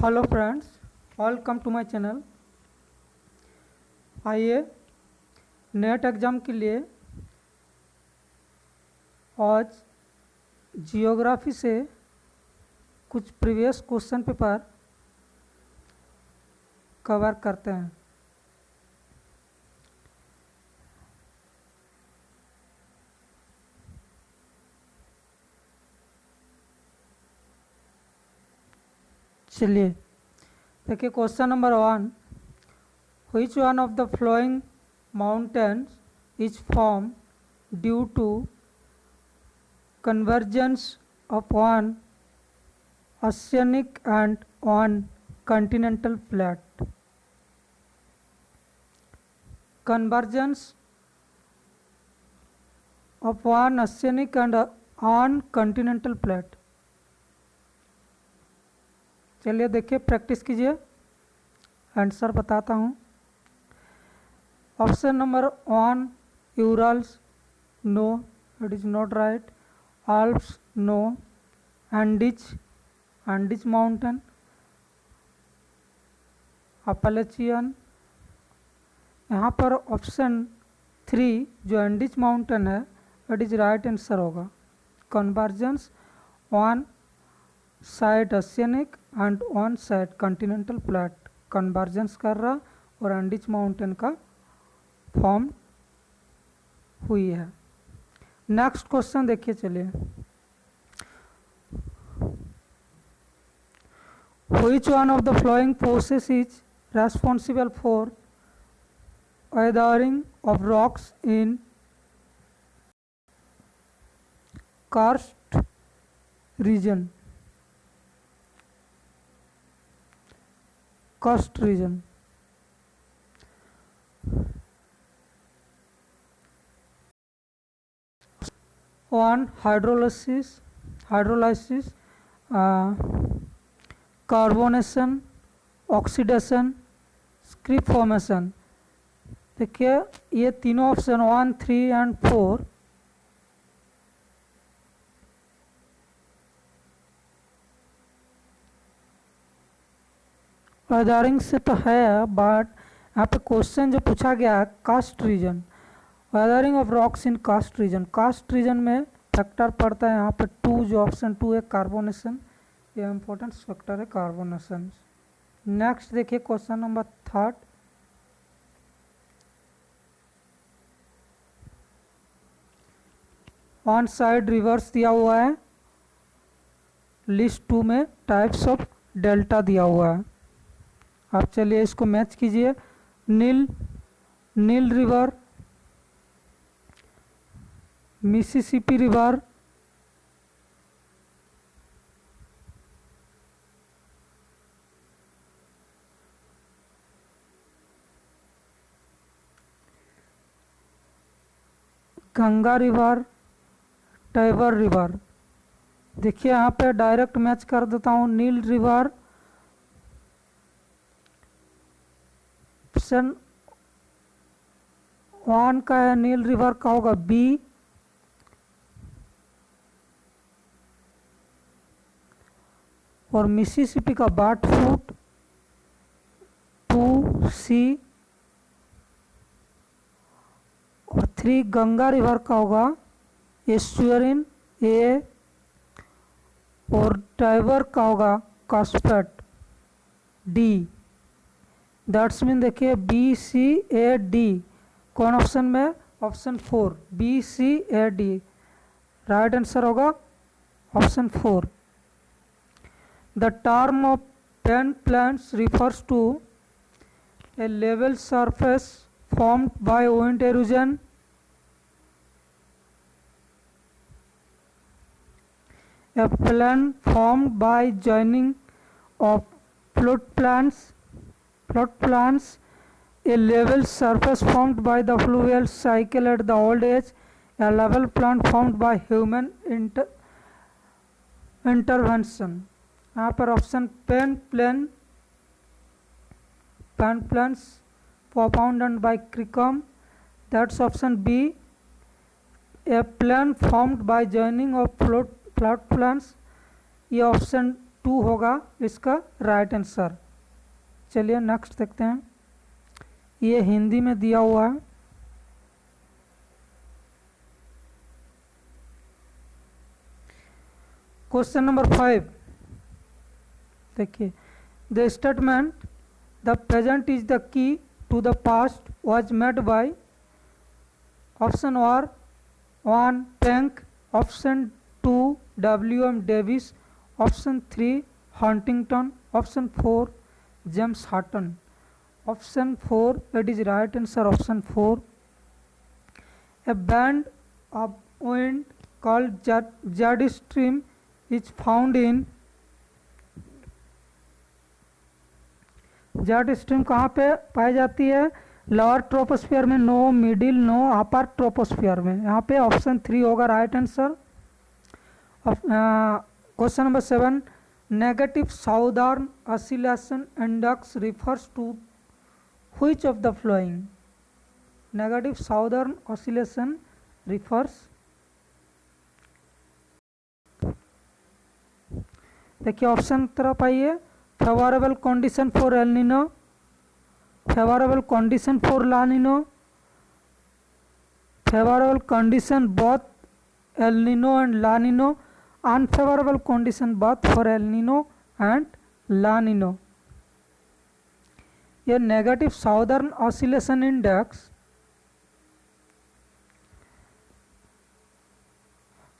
Hello friends, welcome to my channel. आइए NET exam के लिए आज जियोग्राफी से कुछ प्रीवियस क्वेश्चन पेपर कवर करते हैं। चलिए देखिए, question number 1, which one of the flowing mountains is formed due to convergence of one oceanic and one continental plate? Convergence of one oceanic and one continental plate। चलिए देखिए, practice कीजिए, answer बताता हूँ। Option number 1 Urals, no, it is not right. Alps, no. Andes mountain, Appalachian. यहाँ पर option 3 जो Andes mountain है, it is right answer होगा। Convergence one side oceanic and one side continental plate convergence कर रहा और एंडीज माउंटेन का form हुई है। नेक्स्ट क्वेश्चन देखिए, चलिए। Which one of the flowing forces is responsible for weathering of rocks in karst region? Karst region। One hydrolysis, carbonation, oxidation, script formation. देखिए, ये तीनों ऑप्शन 1, 3 एंड 4 वेदरिंग से तो है, बट यहाँ पे क्वेश्चन जो पूछा गया है karst region, weathering of rocks in karst region. Karst region में फैक्टर पड़ता है यहाँ पे 2, जो ऑप्शन 2 है कार्बोनेशन, ये इंपॉर्टेंट फैक्टर है कार्बोनेशन। नेक्स्ट देखिए, question number 3, one side reverse दिया हुआ है, लिस्ट 2 में टाइप्स ऑफ डेल्टा दिया हुआ है। आप चलिए इसको मैच कीजिए। Nile river, Mississippi river, Ganga river, Tiber river. देखिए यहाँ पे डायरेक्ट मैच कर देता हूँ। नील रिवर ऑप्शन 1 का है, नील रिवर का होगा बी। और मिसिसिपी का बाट फूट 2 सी। और 3 गंगा रिवर का होगा एस्चुअरिन ए। और टाइबर का होगा कास्पेट डी। दैट्स मीन देखिए बी सी ए डी कौन ऑप्शन में? Option 4 B C A D right answer होगा option 4। The term of pen plants refers to a level surface formed by wind erosion, a plan formed by joining of flood plants, a level surface formed by the fluvial cycle at the old age, a level plant formed by human intervention। यहाँ पर option pen plants propounded by Crichton, that's option B। a plant formed by joining of flood plants, ये option 2 होगा इसका right answer. चलिए next देखते हैं, ये हिंदी में दिया हुआ है। क्वेश्चन नंबर 5 देखिए, the statement the present is the key to the past was made by option are 1 Penck, option 2 W.M. Davis, option 3 Huntington, option 4 James Hutton. Option 4 it is right answer, option 4. A band of wind called jet stream is found in, jet stream कहाँ पे पाई जाती है? Lower troposphere में no, middle no, upper troposphere में। यहाँ पे option 3 होगा right answer. Question number 7, negative southern oscillation index refers to which of the following? Negative southern oscillation refers, देखिए ऑप्शन तरफ आइए, favourable condition for El Nino, favourable condition for La Nino, favourable condition both El Nino and La Nino, unfavourable condition both for El Nino and La Nino. ये negative southern oscillation index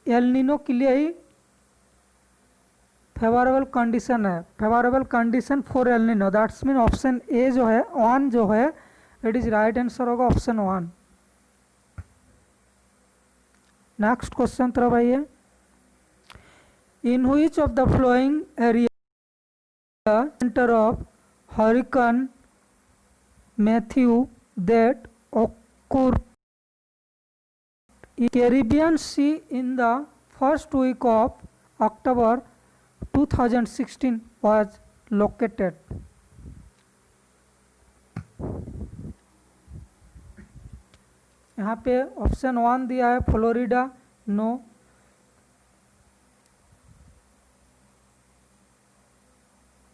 El Nino के लिए ही favourable condition है, favourable condition for El Nino, that's mean option A जो है 1 जो है it is right answer होगा ऑप्शन 1। नेक्स्ट क्वेश्चन तरफ आइए, in which of the following area centre of hurricane Matthew that occurred in Caribbean Sea in the first week of October 2016 was located? यहाँ पे option 1 दिया है Florida, no,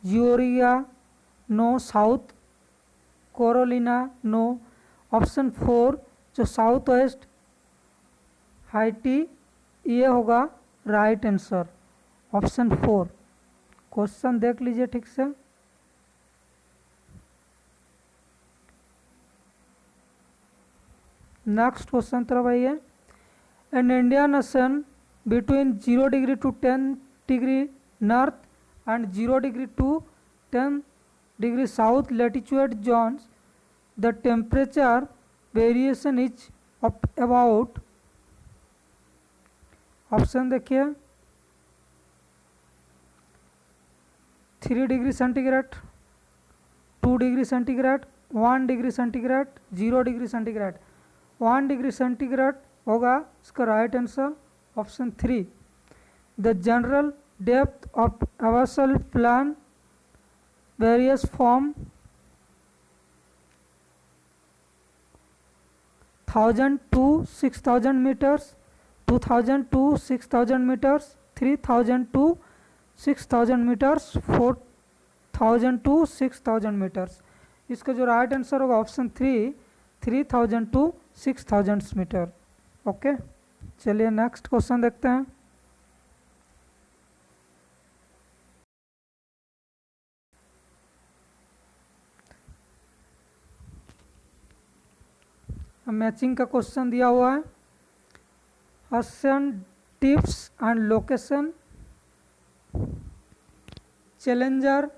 Georgia no, South Carolina no, option 4 जो south west high tea ये होगा right answer option 4। Question देख लीजिए ठीक से, नेक्स्ट क्वेश्चन तरफ आइए, an Indian Ocean between 0 degree to 10 degree north and 0 degree to 10 degree south latitude zones the temperature variation is about, option देखिए 3 degree centigrade, 2 degree centigrade, 1 degree centigrade, 0 degree centigrade. 1 degree centigrade होगा इसका right answer option 3। The general depth of absolute plan varies from 1000 to 6000 meters, 2000 to 6000 meters, 3000 to 6000 meters, 4000 to 6000 meters। इसका जो right answer होगा option 3, 3000 to 6000 metre. Okay, चलिए next question देखते हैं, matching का question दिया हुआ है, ocean tips and location, challenger,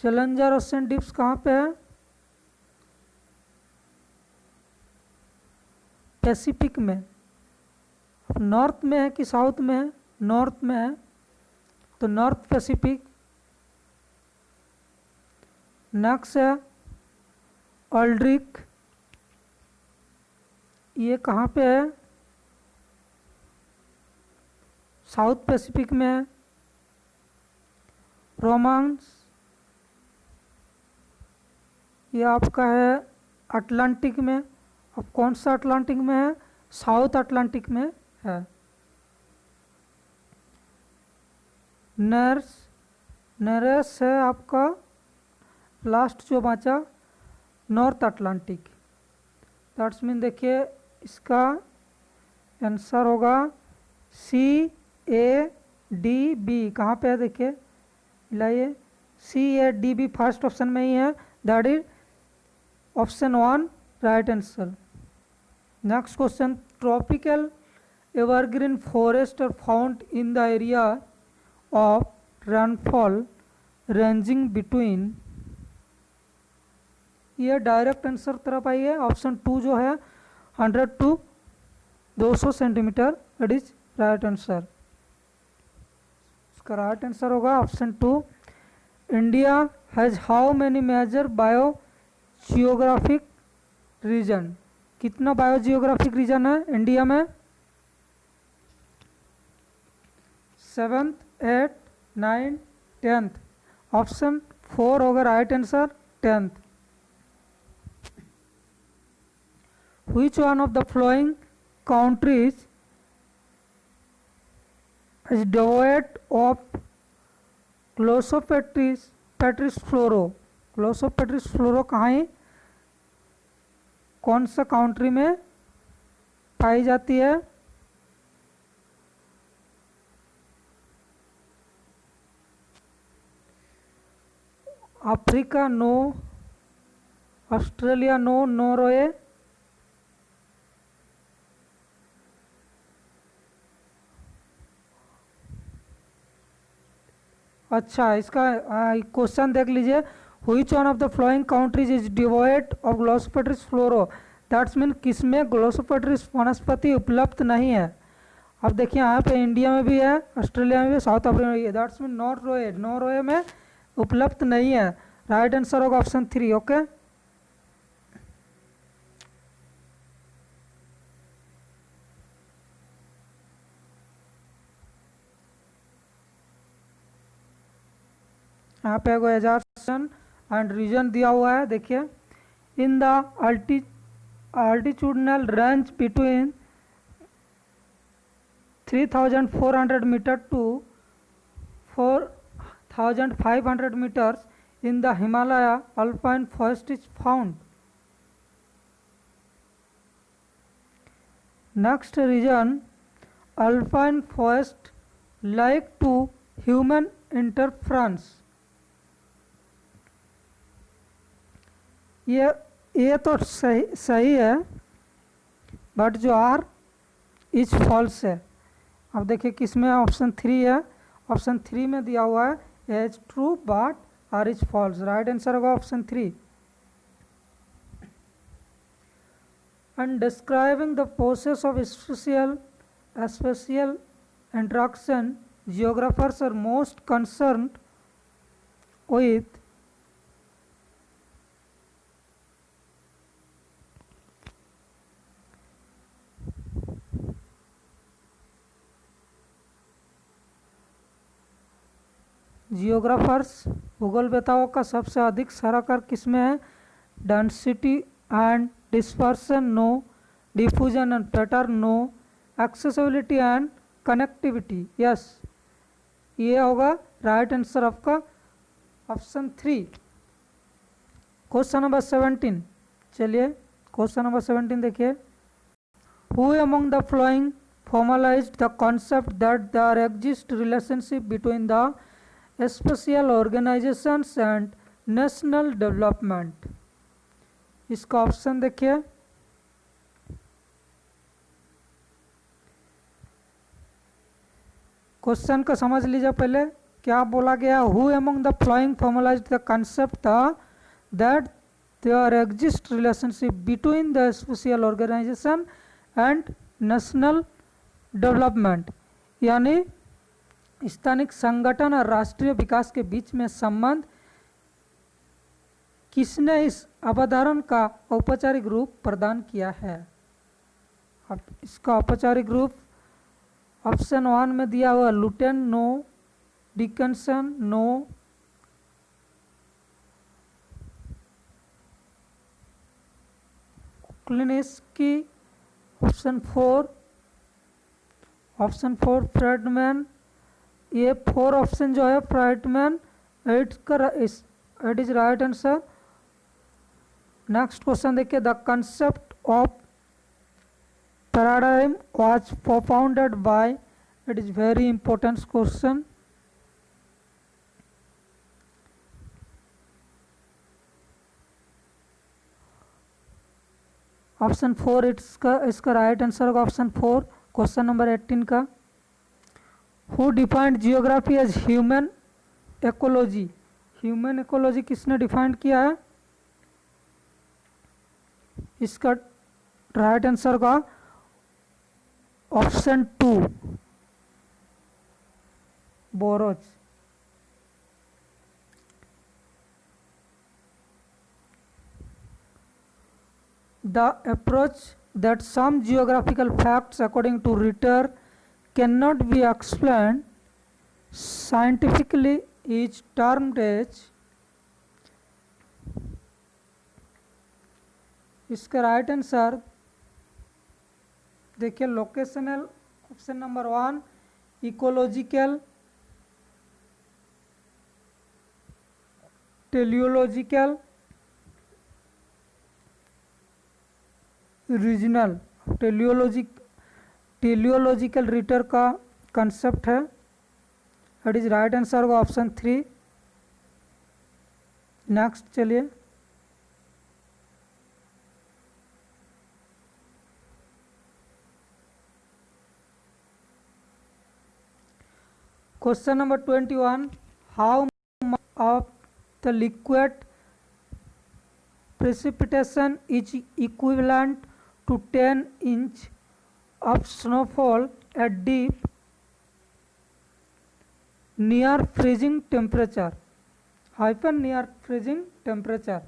challenger ocean tips कहाँ पे है? पैसिफिक में। नॉर्थ में है कि साउथ में है? नॉर्थ में है, तो नॉर्थ पैसिफिक। नेक्स्ट है ऑल्ड्रिक, ये कहाँ पे है? साउथ पैसिफिक में है। रोमांस ये आपका है अटलांटिक में। अब कौन सा अटलांटिक में है? साउथ अटलांटिक में है। नरेस है आपका लास्ट जो बचा नॉर्थ अटलांटिक। दैट्स मीन देखिए इसका आंसर होगा CADB। कहाँ पे है देखिए लाइए, CADB फर्स्ट ऑप्शन में ही है, that is option 1 right answer. Next question, tropical evergreen forest are found in the area of rainfall ranging between, ये डायरेक्ट आंसर तरफ आई है, ऑप्शन 2 जो है 100 to 200 centimetre, that is right answer. इसका राइट आंसर होगा option 2। India has how many major biogeographic region, कितना biogeographic region है इंडिया में? 7th, 8th, 9th, 10th, option 4 होगा right answer 10th। Which one of the following countries is devoid of Glossopteris floro? Glossopteris floro कहाँ है, कौन सा country में पाई जाती है? Africa no, Australia no, Norway, अच्छा इसका क्वेश्चन देख लीजिए, which one of the following countries is devoid of Glossopteris flora, that's mean किसमें ग्लोसोपेट्रिस वनस्पति उपलब्ध नहीं है। अब देखिए यहाँ पे इंडिया में भी है, ऑस्ट्रेलिया में भी, साउथ अफ्रीका में भी है, दैट्स मीन नॉर्वे में उपलब्ध नहीं है। राइट आंसर होगा ऑप्शन 3। ओके, यहाँ पे एजार्सन एंड रीजन दिया हुआ है, देखिए in the altitudinal range between 3400 metre to 4500 metres in the Himalaya alpine forest is found. Next reason, alpine forest like to human interference, ये तो सही है, बट जो आर इज फॉल्स है। अब देखिए किसमें ऑप्शन 3 है, ऑप्शन 3 में दिया हुआ है as true but R is false. Right answer होगा option 3। And describing the process of spatial interaction geographers are most concerned with, geographers भूगोल वेताओं का सबसे अधिक सराकर किसमें है? Density and dispersion no, diffusion and pattern no, accessibility and connectivity yes, ये होगा राइट आंसर आपका ऑप्शन 3। क्वेश्चन नंबर 17, चलिए क्वेश्चन नंबर 17 देखिए, who among the following formalized the concept that there exists relationship between the spatial organisations and national development? इसका option देखिए, question को समझ लीजिए पहले क्या बोला गया। Who among the following formalised the concept that there exist relationship between the spatial organisation and national development, यानी स्थानिक संगठन और राष्ट्रीय विकास के बीच में संबंध, किसने इस अवधारणा का औपचारिक रूप प्रदान किया है? अब इसका औपचारिक रूप ऑप्शन 1 में दिया हुआ लुटेन नो, डिकन्सन नो, क्लिनिस्की ऑप्शन फोर फ्रेडमैन, ये फोर ऑप्शन जो है Friedmann, it is right answer. Next question देखिए, the concept of paradigm was propounded by, it is very important question. Option four इसका राइट आंसर होगा option four, question number 18 का। Who defined geography as human ecology, human ecology किसने defined किया है? इसका right answer होगा option two, Barrows. The approach that some geographical facts according to Ritter cannot be explained scientifically is termed as, इसका right answer देखिए locational, option number one, ecological, teleological, regional. Teleological Ritter का concept है, it is right answer होगा option three. Next चलिए, question number 21, how much of the liquid precipitation is equivalent to 10 inch of snowfall at deep near freezing temperature hyphen near freezing temperature।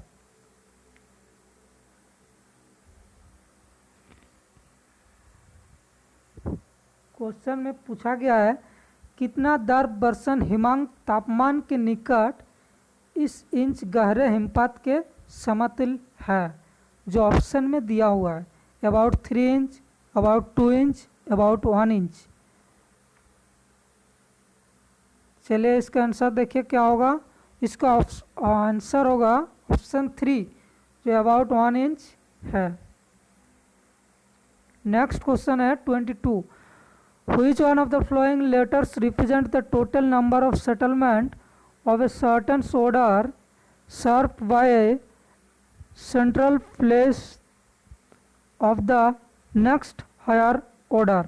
Question में पूछा गया है कितना दर% हिमांक तापमान के निकट इस इंच गहरे हिमपात के समतुल्य है, जो ऑप्शन में दिया हुआ है, about 3 inch, about 2 inch, about 1 inch. चलिए इसका आंसर देखिए क्या होगा, इसका आंसर होगा ऑप्शन थ्री, जो अबाउट 1 इंच है। नेक्स्ट क्वेश्चन है 22, which one of the flowing letters represent the total number of settlement of a certain order served by a central place of the next higher order।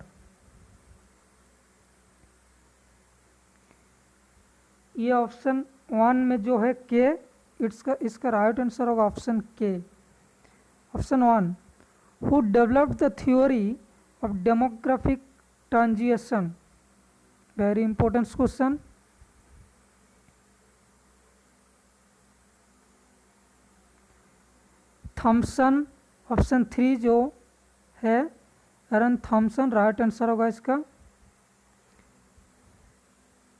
ये option one में जो है K, इसका right answer होगा option K, option one. Who developed the theory of demographic transition, very important question. Thompson, option three जो है एरन Thompson, right answer होगा इसका।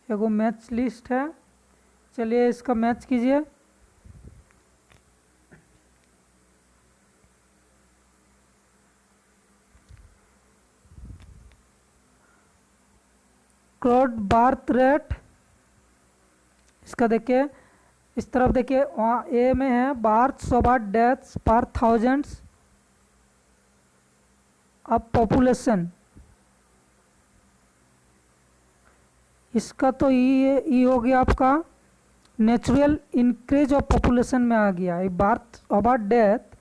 एगो मैच लिस्ट है, चलिए इसका मैच कीजिए। क्रोड बार्थ रेट, इसका देखिए इस तरफ देखिए, वहाँ ए में है births about deaths per thousands of population, इसका तो ई हो गया आपका नेचुरल इंक्रीज ऑफ पॉपुलेशन में आ गया। ये बार्थ अबाउट डेथ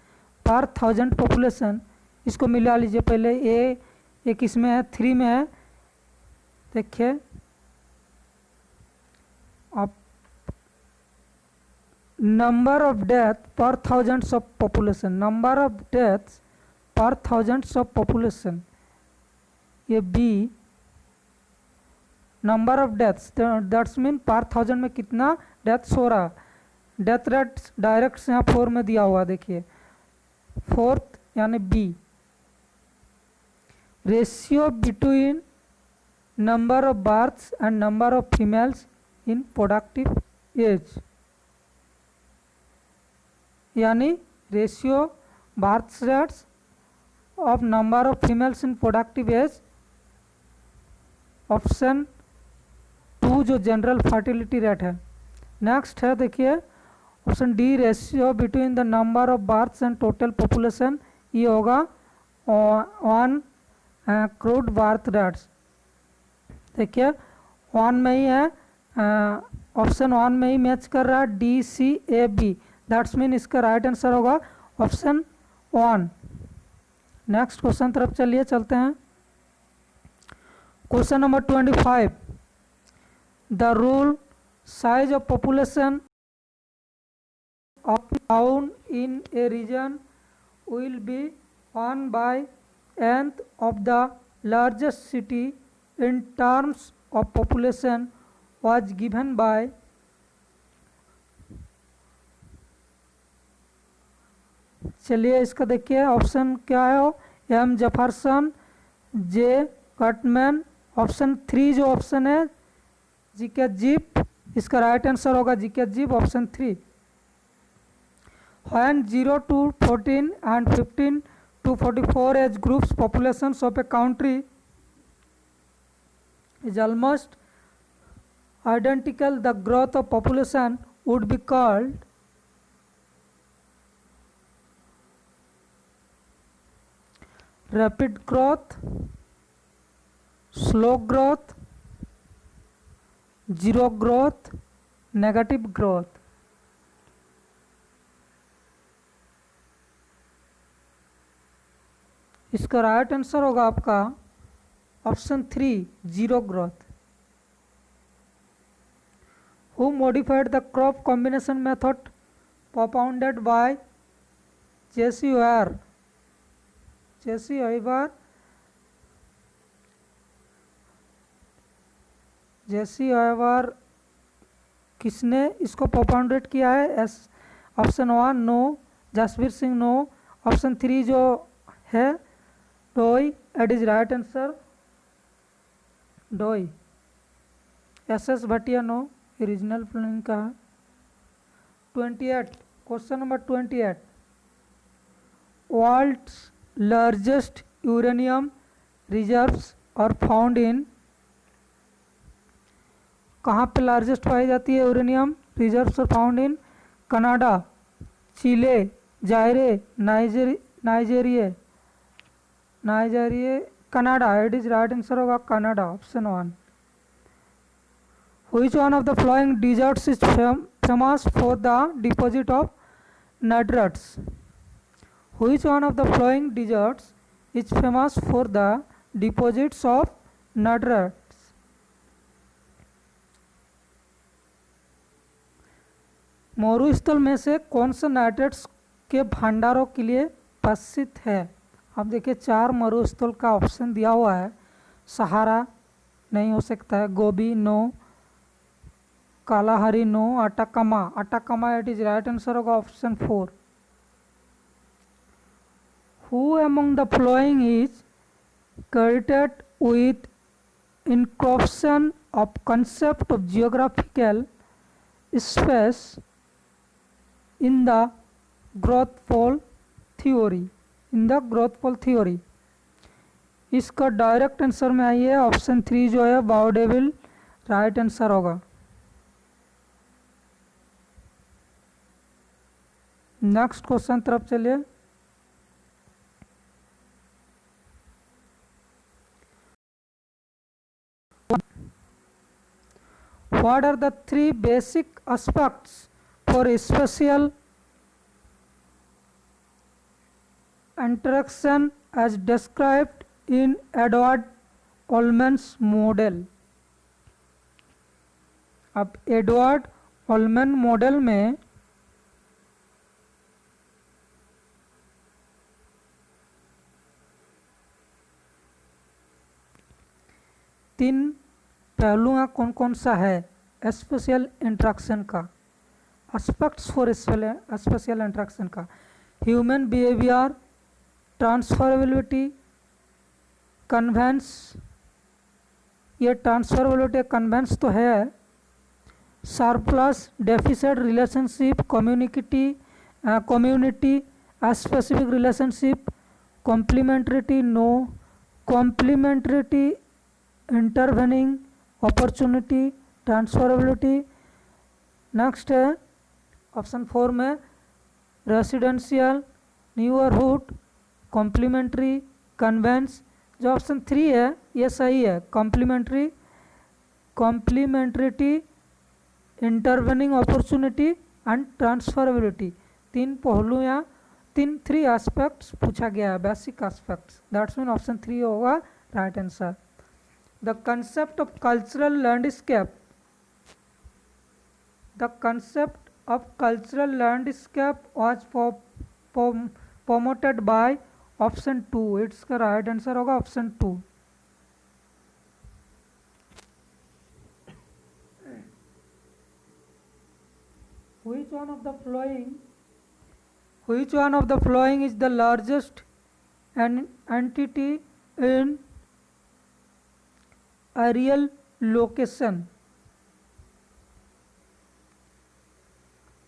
पर 1000 पॉपुलेशन, इसको मिला लीजिए पहले। ए एक इसमें है, 3 में है, देखिए आप number of death per thousands of population, number of deaths per thousands of population, ये B number of deaths, that's mean per 1000 में कितना डेथ्स हो रहा। डेथ रेट डायरेक्ट यहाँ 4 में दिया हुआ, देखिए फोर्थ यानी B. Ratio between number of births and number of females in productive age, यानी ratio birth rates of number of females in productive age. Option 2 जो जनरल फर्टिलिटी रेट है। Next है देखिए option D ratio between the number of births and total population, ये होगा 1 crude birth rates. देखिए 1 में ही है, ऑप्शन 1 में ही मैच कर रहा है, D C A B, that's mean इसका राइट आंसर होगा ऑप्शन 1। नेक्स्ट क्वेश्चन तरफ चलिए चलते हैं। Question number 25, the rule size of population of town in a region will be 1/nth of the largest city in terms of population was given by। चलिए इसका देखिए option क्या है, एम जेफरसन, जे कटमैन। Option 3 जो ऑप्शन है GK jeep, इसका right answer होगा GK jeep option 3। When 0 to 14 and 15 to 44 age groups populations of a country is almost identical, the growth of population would be called rapid growth, slow growth, zero growth, negative growth। इसका right answer होगा आपका option 3 zero growth. Who modified the crop combination method propounded by J C Weaver. J C Weaver, J C Weaver किसने इसको propounded किया है? As option 1 no, Jasbir Singh no. Option 3 जो है Doi, it is right answer Doi. S S Bhatia no, regional planning का है। 28, question number 28, world's largest uranium reserves are found in. कहाँ पे लार्जेस्ट पाई जाती है uranium reserves are found in? Canada, Chile, Zaire, Nigeria, Canada. It is right answer होगा Canada option 1। Which one of the following deserts is famous for the deposit of nitrates? Which one of the following deserts is famous for the deposits of nitrates? मरुस्थल में से कौन सा nitrates के भंडारों के लिए प्रसिद्ध है? अब देखिए 4 मरुस्थल का ऑप्शन दिया हुआ है। सहारा नहीं हो सकता है, Gobi no, Kalahari no, Atacama, Atacama it is right answer होगा option 4। Who among the following is credited with incorporation of concept of geographical space in the growth pole theory? In the growth pole theory, इसका direct answer में आइए option 3 जो है बाउडेविल right answer होगा। Next question तरफ चलिए। What are the 3 basic aspects for spatial interaction as described in Edward Allman's model? अब Edward Ullman model में तीन पहलुओं कौन कौन सा है स्पेशियल इंट्रैक्शन का? एस्पेक्ट्स फॉर स्पेशियल इंट्रैक्शन का ह्यूमन बिहेवियर, ट्रांसफरेबिलिटी, कन्वेंस। ये ट्रांसफरेबिलिटी कन्वेंस तो है, surplus, deficit, relationship, community specific relationship, complementarity no, complementarity intervening, opportunity, transferability. Next है ऑप्शन 4 में रेसिडेंशियल, न्यूअरहुड, कॉम्प्लीमेंट्री, कन्वेंस। जो ऑप्शन 3 है ये सही है, complementary, complementarity, intervening opportunity and transferability. 3 पहलू या 3 एस्पेक्ट्स पूछा गया है, basic aspects. That's mean option 3 होगा right answer. The concept of cultural landscape, the concept of cultural landscape was promoted by option 2। It's का राइट आंसर होगा option 2। Which one of the following is the largest entity in aerial location?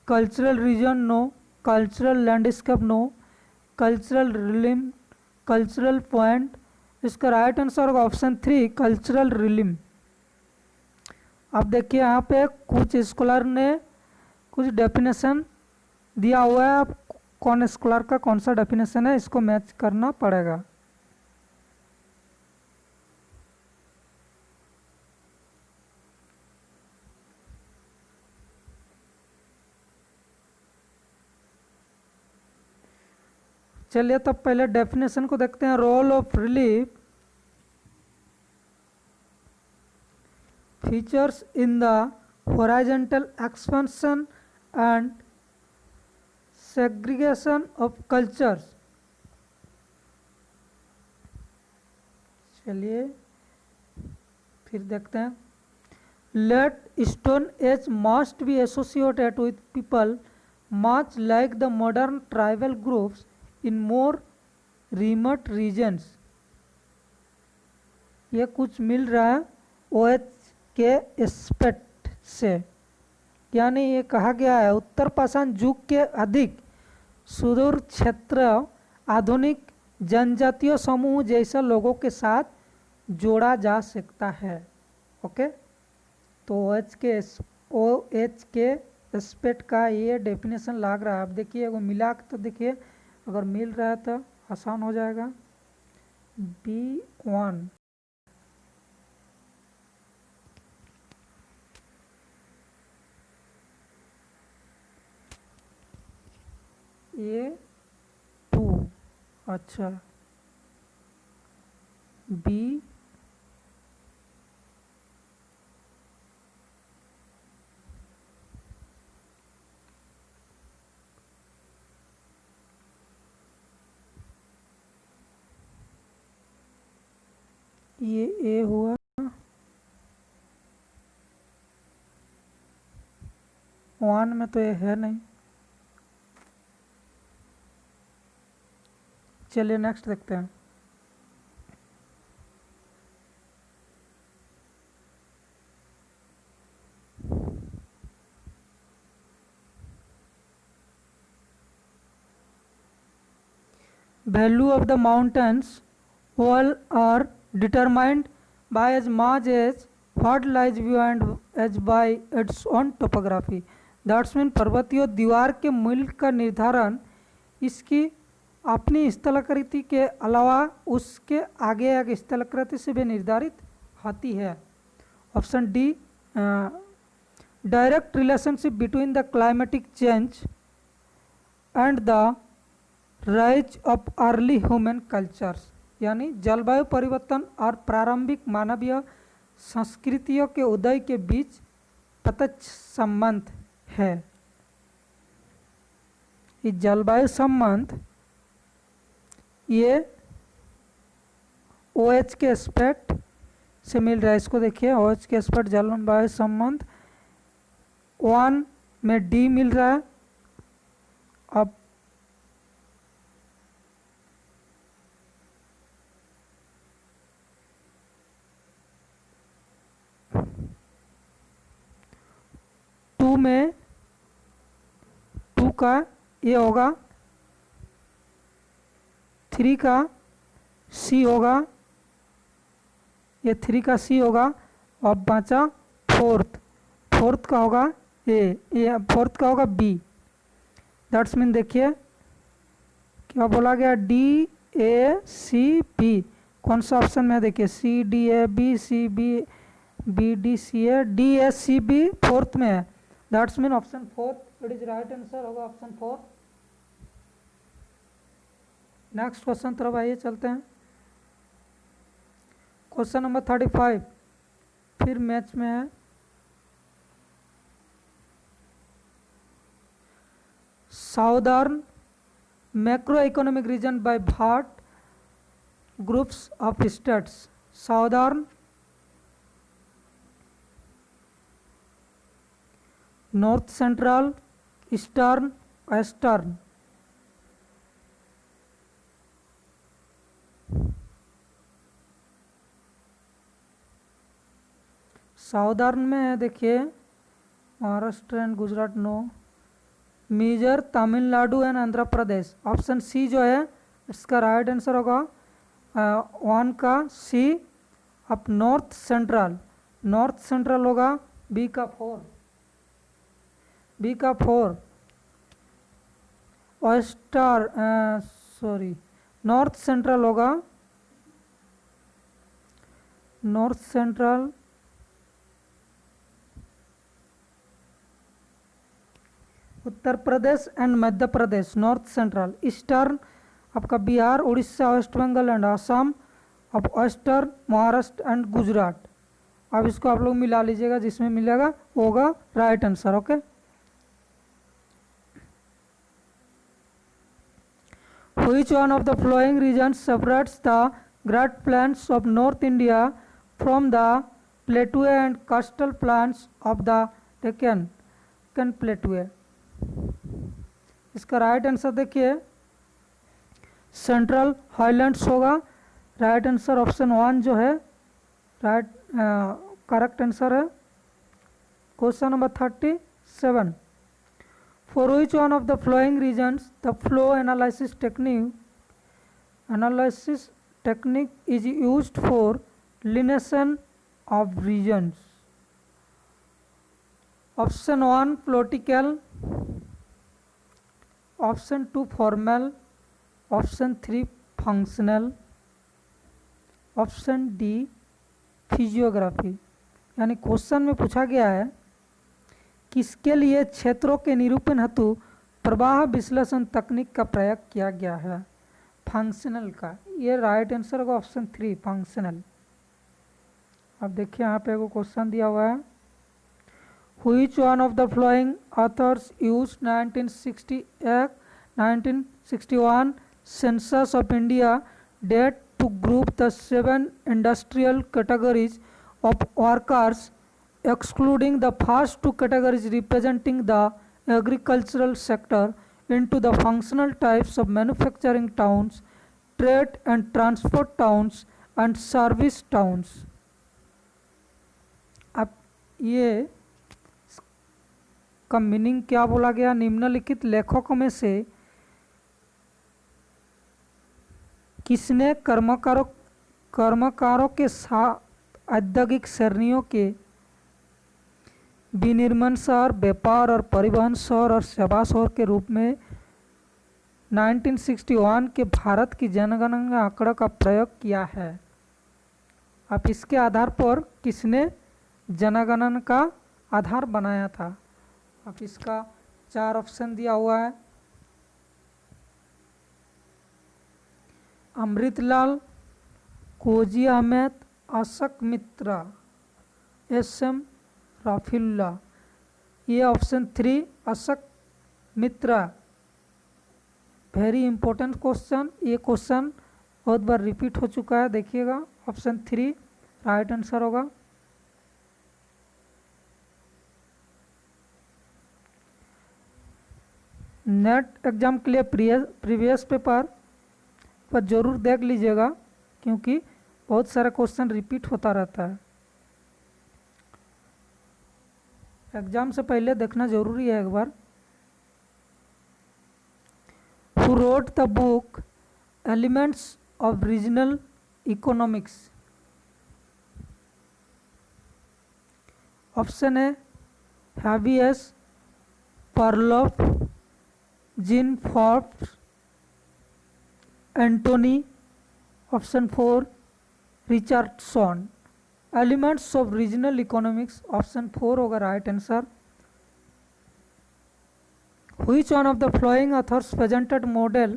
Cultural region no, cultural landscape no, cultural realm, cultural point. इसका right answer होगा option 3 cultural realm. अब देखिए यहाँ पे कुछ scholar ने कुछ डेफिनेशन दिया हुआ है, अब कौन स्कॉलर का कौन सा डेफिनेशन है इसको मैच करना पड़ेगा। चलिए तब पहले डेफिनेशन को देखते हैं। Role of relief, features in the horizontal expansion and segregation of cultures. चलिए फिर देखते हैं। Late stone age must be associated with people much like the modern tribal groups in more remote regions. ये कुछ मिल रहा है OH के aspect से, यानी ये कहा गया है उत्तर पाषाण युग के अधिक सुदूर क्षेत्र आधुनिक जनजातीय समूह जैसे लोगों के साथ जोड़ा जा सकता है। ओके, तो OH के एस्पेक्ट का ये डेफिनेशन लग रहा है। अब देखिए वो मिला के तो देखिए अगर मिल रहा है तो आसान हो जाएगा। B1 A2, अच्छा B ये A हुआ, वन में तो ये है नहीं। चलिए नेक्स्ट देखते हैं। Value of the mountains all are determined by as much as what lies beyond as by its own topography। That's mean पर्वतीय दीवार के मूल्य का निर्धारण इसकी अपनी स्थलाकृति के अलावा उसके आगे आगे स्थलाकृति से भी निर्धारित होती है। Option D direct relationship between the climatic change and the rise of early human cultures, यानी जलवायु परिवर्तन और प्रारंभिक मानवीय संस्कृतियों के उदय के बीच प्रत्यक्ष संबंध है। ये जलवायु संबंध ये OH के एस्पेक्ट से मिल रहा है। इसको देखिए OH के एस्पेक्ट जलवायु संबंध 1 में D मिल रहा है। अब में 2 का ये होगा 3 का सी होगा, ये 3 का सी होगा, और बचा फोर्थ का होगा ये फोर्थ का होगा बी। दैट्स मीन देखिए क्या बोला गया, डी ए सी बी। कौन सा ऑप्शन में देखिए, C D A B, C B B D C A, D A C B fourth में है। That's mean option 4 it is right answer होगा ऑप्शन 4। नेक्स्ट क्वेश्चन तरफ आइए चलते हैं। क्वेश्चन नंबर 35 फिर मैच में है। Southern macro economic region by Bhat groups of states. Southern, north central, eastern, western. Southern में है देखिए Maharashtra and Gujarat, no. Major Tamil Nadu and Andhra Pradesh. Option C जो है इसका राइट आंसर होगा 1 का सी। अब नॉर्थ सेंट्रल होगा बी का 4। वेस्टर नॉर्थ सेंट्रल होगा, north central Uttar Pradesh and Madhya Pradesh, north central. Eastern आपका बिहार, उड़ीसा, वेस्ट बंगाल एंड असम। अब वेस्टर्न महाराष्ट्र एंड गुजरात। अब इसको आप लोग मिला लीजिएगा, जिसमें मिलेगा वो होगा right answer. Okay, which one of the following region separates the great plains of north India from the plateau and coastal plains of the Deccan plateau? इसका राइट आंसर देखिए सेंट्रल हाईलैंड्स होगा। राइट आंसर ऑप्शन 1 जो है right correct answer है। Question number 37 for which one of the following regions the flow analysis technique is used for delineation of regions? Option 1 political, option 2 formal, option 3 functional, option D physiography. यानी question में पूछा गया है किसके लिए क्षेत्रों के निरूपण हेतु प्रवाह विश्लेषण तकनीक का प्रयोग किया गया है? फंक्शनल का। ये राइट आंसर होगा ऑप्शन 3 फंक्शनल। अब देखिए यहाँ पे एगो क्वेश्चन दिया हुआ है, Which one of the following authors used 1961 census of India data to group the 7 industrial categories of workers, excluding the first 2 categories representing the agricultural sector, into the functional types of manufacturing towns, trade and transport towns and service towns? अब ये का meaning क्या बोला गया, निम्नलिखित लेखकों में से किसने कर्मकारों के साथ औद्योगिक श्रेणियों के विनिर्माण शहर, व्यापार और परिवहन शहर और सेवा शहर के रूप में 1961 के भारत की जनगणना आंकड़ा का प्रयोग किया है? अब इसके आधार पर किसने जनगणना का आधार बनाया था? अब इसका 4 ऑप्शन दिया हुआ है, अमृतलाल, कोजी अहमद, अशोक मित्रा, एस.एम. रफीउल्लाह। ये ऑप्शन 3 अशोक मित्रा। वेरी इंपॉर्टेंट क्वेश्चन, ये क्वेश्चन बहुत बार रिपीट हो चुका है, देखिएगा। ऑप्शन 3 राइट आंसर होगा। नेट एग्जाम के लिए प्रीवियस पेपर पर जरूर देख लीजिएगा, क्योंकि बहुत सारा क्वेश्चन रिपीट होता रहता है। एग्जाम से पहले देखना जरूरी है एक बार। Who wrote the book elements of regional economics. Option A हैवियस, Perloff, Jean Forbes, Antony. Option 4 Richardson. Elements of regional economics, option 4 होगा right answer. Which one of the following authors presented model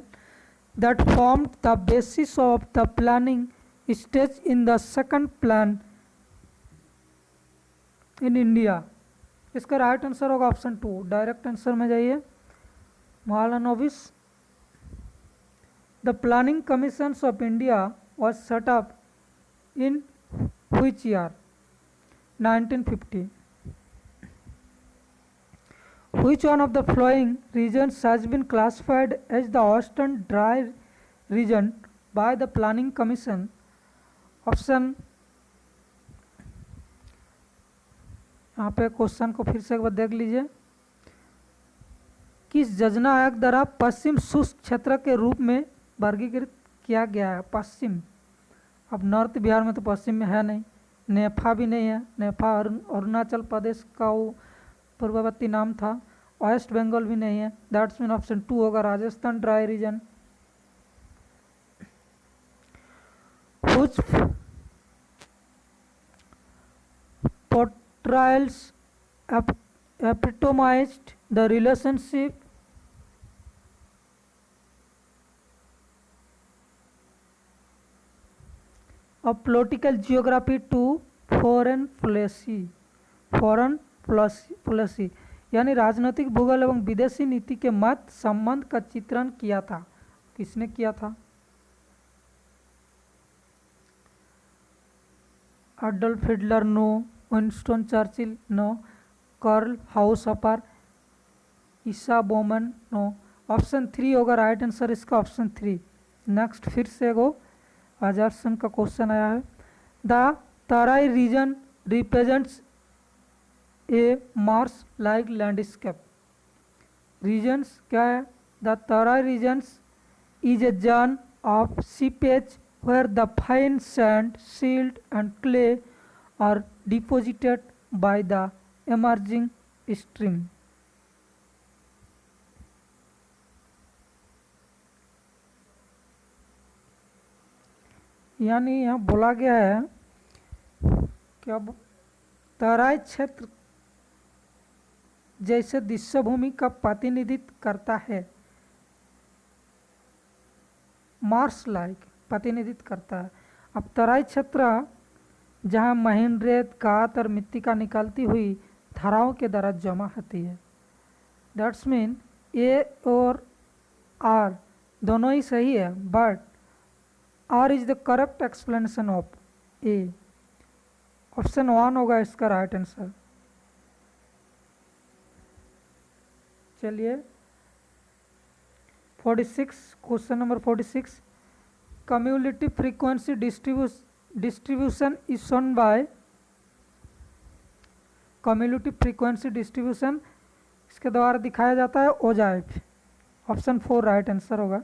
that formed the basis of the planning stage in the second plan in India? इसका right answer होगा option 2। Direct answer में जाइए। Mahalanobis. The planning commissions of India was set up in which year? 1950. Which one of the following regions has been classified as the Western Dry region by the Planning Commission? Option, यहाँ पे question को फिर से एक बार देख लीजिए। किस योजना आयोग द्वारा पश्चिम शुष्क क्षेत्र के रूप में वर्गीकृत किया गया है? पश्चिम, अब नॉर्थ बिहार में तो पश्चिम में है नहीं, नेफा भी नहीं है, नेफा अरुणाचल प्रदेश का वो पूर्ववर्ती नाम था। वेस्ट बंगाल भी नहीं है, दैट्स मीन ऑप्शन 2 होगा Rajasthan dry region. which portrayals epitomized the relationship of political geography to foreign policy? Foreign policy यानी राजनीतिक भूगोल एवं विदेशी नीति के मध्य संबंध का चित्रण किया था। किसने किया था? Adolf Hitler no, Winston Churchill no, Karl Haushofer, Isaiah Bowman no. Option 3 होगा राइट आंसर इसका, ऑप्शन 3। नेक्स्ट फिर से गो आजारसन का क्वेश्चन आया है। The Terai region represents a marsh like landscape. Regions क्या है? The Terai regions is a zone of seepage where the fine sand, silt and clay are deposited by the emerging stream. यानी यहाँ बोला गया है कि अब तराई क्षेत्र जैसे दृश्यभूमि का प्रतिनिधित्व करता है, मार्स लाइक प्रतिनिधित्व करता है। अब तराई क्षेत्र जहाँ महीन रेत, गाद और मिट्टी का निकलती हुई धाराओं के द्वारा जमा होती है। दैट्स मीन ए और आर दोनों ही सही है, but R is the correct explanation of A. Option 1 होगा इसका राइट आंसर। चलिए 46, question number 46। cumulative frequency distribution is shown by cumulative frequency distribution इसके द्वारा दिखाया जाता है ओजाइफ। ऑप्शन 4 राइट आंसर होगा।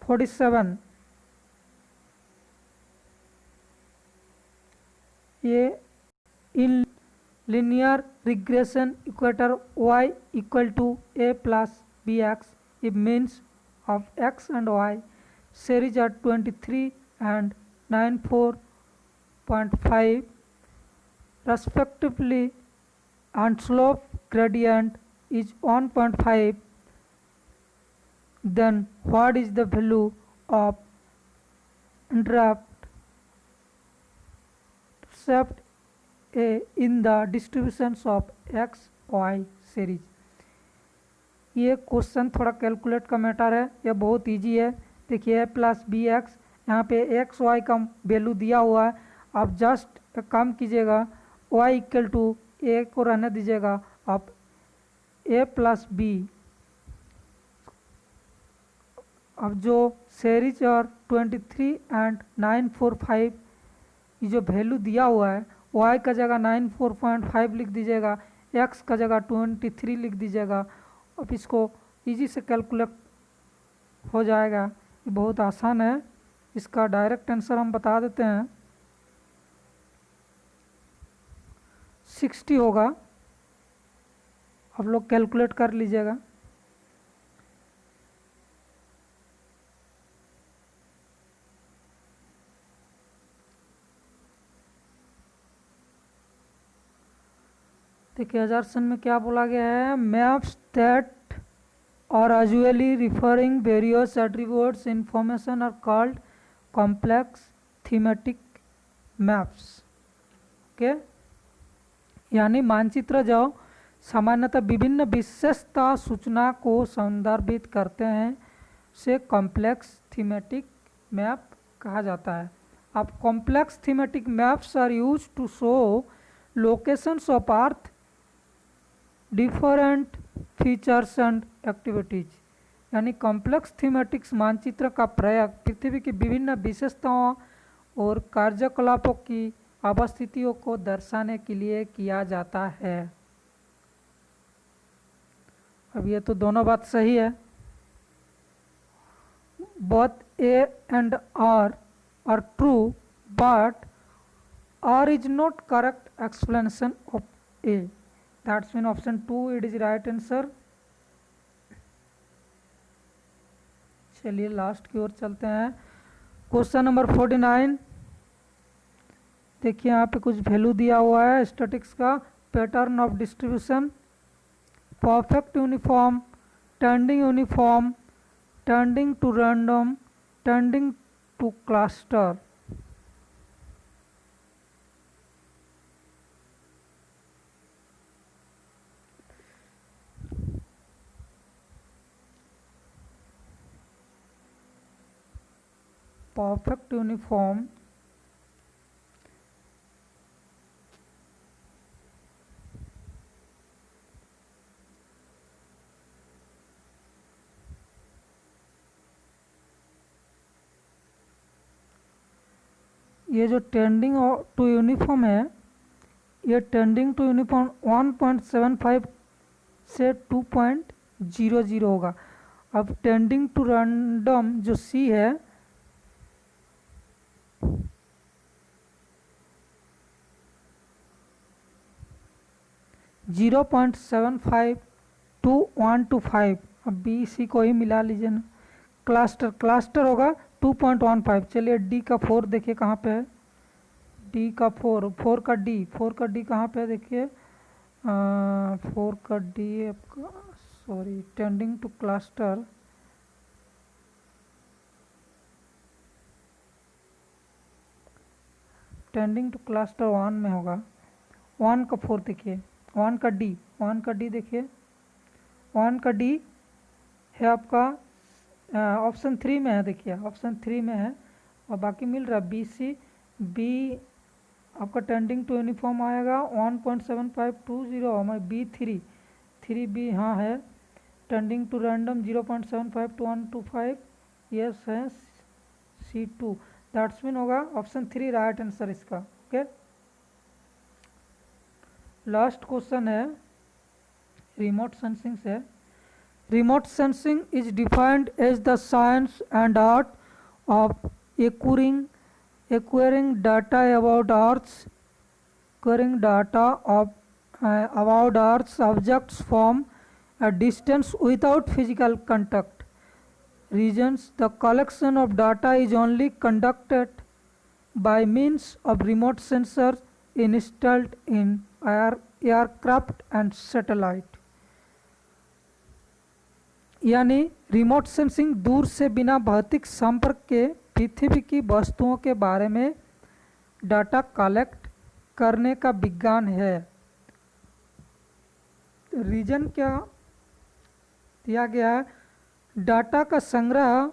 47 ये इन linear regression equator y equal to a plus bx if means of x and y series are 23 and 94.5 respectively and slope gradient is 1.5, then what is the value of intercept in the distributions of x y series? ये question थोड़ा calculate का matter है, ये बहुत easy है। देखिए plus B x, यहाँ पे एक्स वाई का वैल्यू दिया हुआ है। आप जस्ट एक काम कीजिएगा, वाई इक्वल टू ए को रहने दीजिएगा, आप ए प्लस बी। अब जो सीरीज और 23 एंड 945 ये जो वैल्यू दिया हुआ है, वाई का जगह 94.5 लिख दीजिएगा, एक्स का जगह 23 लिख दीजिएगा। अब इसको इजी से कैलकुलेट हो जाएगा। ये बहुत आसान है, इसका डायरेक्ट आंसर हम बता देते हैं, 60 होगा। आप लोग कैलकुलेट कर लीजिएगा। देखिए एजर्सन में क्या बोला गया है, maps that are usually referring various attributes information are called complex thematic maps. Okay, यानी मानचित्र जो सामान्यतः विभिन्न विशेषता सूचना को संदर्भित करते हैं से कॉम्प्लेक्स थीमेटिक मैप कहा जाता है। अब complex thematic maps are used to show locations of earth different features and activities. यानी कॉम्प्लेक्स थीमेटिक्स मानचित्र का प्रयोग पृथ्वी की विभिन्न विशेषताओं और कार्यकलापों की अवस्थितियों को दर्शाने के लिए किया जाता है। अब ये तो दोनों बात सही है, both A and R are true, but R is not correct explanation of A. That's mean option 2 it is right answer. चलिए लास्ट की ओर चलते हैं। क्वेश्चन नंबर 49, देखिए यहाँ पे कुछ वैल्यू दिया हुआ है स्टैटिक्स का। Pattern of distribution, perfect uniform, tending uniform, tending to random, tending to cluster. Perfect uniform, ये जो टेंडिंग टू यूनिफॉर्म है, ये टेंडिंग टू यूनिफॉर्म 1.75 से 2.00 होगा। अब टेंडिंग टू रैंडम जो सी है, जीरो 0.75 to 125। अब बी सी को ही मिला लीजिए ना। क्लस्टर होगा 2.15। चलिए डी का 4 देखिए कहाँ पे है, डी का 4 का डी कहाँ पे है देखिए, 4 का डी आपका, sorry, tending to cluster, tending to cluster 1 में होगा। 1 का 4 देखिए, 1 का डी देखिए, 1 का डी है आपका ऑप्शन 3 में है, देखिए ऑप्शन 3 में है, और बाकी मिल रहा है बी सी। बी आपका टेंडिंग टू यूनिफॉर्म आएगा 1.7520 में, बी 3 बी हाँ है। Tending to random 0.75 to 125 yes है, C2। दैट्स मीन होगा ऑप्शन 3 राइट आंसर इसका। ओके, लास्ट क्वेश्चन है रिमोट सेंसिंग से। Remote sensing is defined as the science and art of acquiring data about Earth's objects from a distance without physical contact. Reasons: the collection of data is only conducted by means of remote sensors installed in aircraft and satellite. यानी remote sensing दूर से बिना भौतिक संपर्क के पृथ्वी की वस्तुओं के बारे में डाटा कलेक्ट करने का विज्ञान है। रीजन क्या दिया गया है, डाटा का संग्रह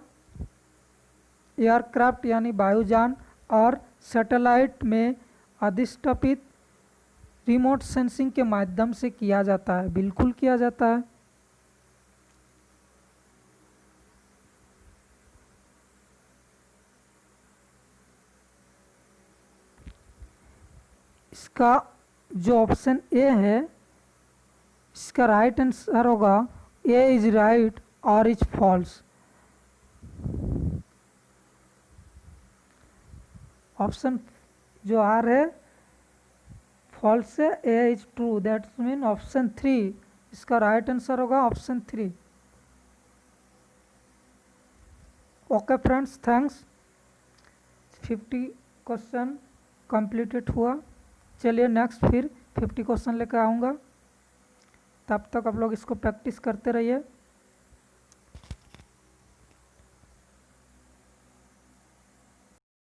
एयरक्राफ्ट यानी वायुयान और सैटेलाइट में अधिष्ठापित रिमोट सेंसिंग के माध्यम से किया जाता है। बिल्कुल किया जाता है। इसका जो ऑप्शन ए है, इसका राइट आंसर होगा ए इज राइट और इज फॉल्स। ऑप्शन जो आर है फॉल्स है, A is true, that's mean option 3 इसका राइट आंसर होगा, option 3। Okay friends, thanks. 50 question completed हुआ। चलिए नेक्स्ट फिर 50 क्वेश्चन लेकर आऊँगा, तब तक आप लोग इसको प्रैक्टिस करते रहिए।